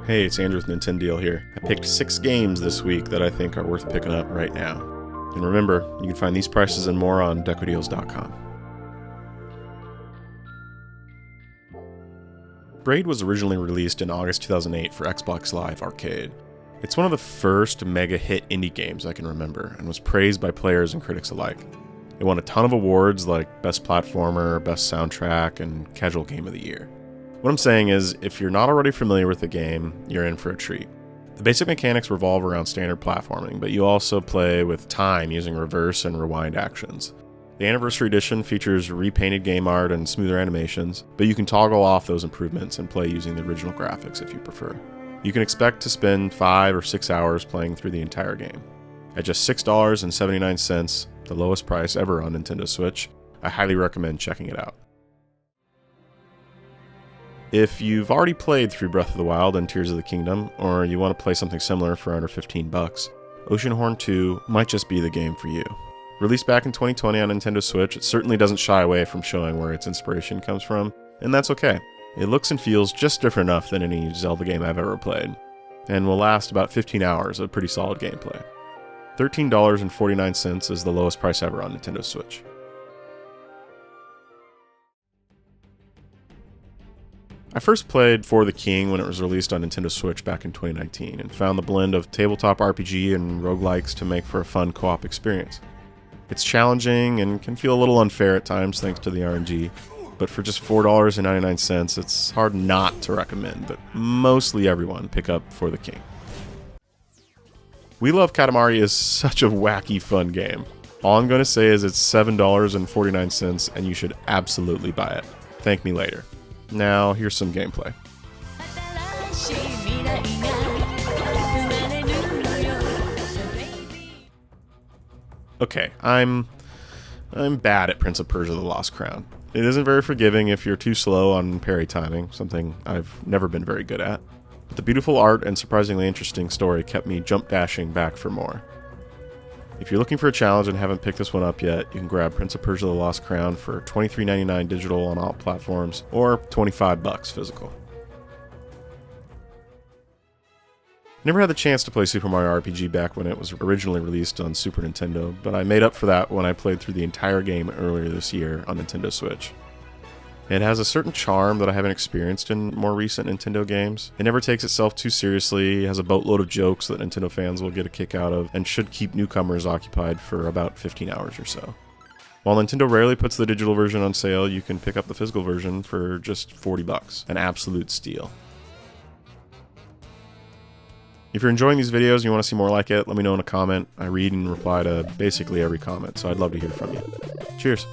Hey, it's Andrew with Nintendo here. I picked 6 games this week that I think are worth picking up right now. And remember, you can find these prices and more on decodeals.com. Braid was originally released in August 2008 for Xbox Live Arcade. It's one of the first mega hit indie games I can remember, and was praised by players and critics alike. It won a ton of awards like Best Platformer, Best Soundtrack, and Casual Game of the Year. What I'm saying is, if you're not already familiar with the game, you're in for a treat. The basic mechanics revolve around standard platforming, but you also play with time using reverse and rewind actions. The Anniversary Edition features repainted game art and smoother animations, but you can toggle off those improvements and play using the original graphics if you prefer. You can expect to spend 5 or 6 hours playing through the entire game. At just $6.79, the lowest price ever on Nintendo Switch, I highly recommend checking it out. If you've already played through Breath of the Wild and Tears of the Kingdom, or you want to play something similar for under $15, Oceanhorn 2 might just be the game for you. Released back in 2020 on Nintendo Switch, it certainly doesn't shy away from showing where its inspiration comes from, and that's okay. It looks and feels just different enough than any Zelda game I've ever played, and will last about 15 hours of pretty solid gameplay. $13.49 is the lowest price ever on Nintendo Switch. I first played For the King when it was released on Nintendo Switch back in 2019, and found the blend of tabletop RPG and roguelikes to make for a fun co-op experience. It's challenging and can feel a little unfair at times thanks to the RNG, but for just $4.99, it's hard not to recommend, but mostly everyone pick up For the King. We Love Katamari is such a wacky fun game. All I'm going to say is it's $7.49 and you should absolutely buy it. Thank me later. Now, here's some gameplay. Okay, I'm bad at Prince of Persia: The Lost Crown. It isn't very forgiving if you're too slow on parry timing, something I've never been very good at. But the beautiful art and surprisingly interesting story kept me jump dashing back for more. If you're looking for a challenge and haven't picked this one up yet, you can grab Prince of Persia: The Lost Crown for $23.99 digital on all platforms, or $25 physical. Never had the chance to play Super Mario RPG back when it was originally released on Super Nintendo, but I made up for that when I played through the entire game earlier this year on Nintendo Switch. It has a certain charm that I haven't experienced in more recent Nintendo games. It never takes itself too seriously, has a boatload of jokes that Nintendo fans will get a kick out of, and should keep newcomers occupied for about 15 hours or so. While Nintendo rarely puts the digital version on sale, you can pick up the physical version for just $40, an absolute steal. If you're enjoying these videos and you want to see more like it, let me know in a comment. I read and reply to basically every comment, so I'd love to hear from you. Cheers!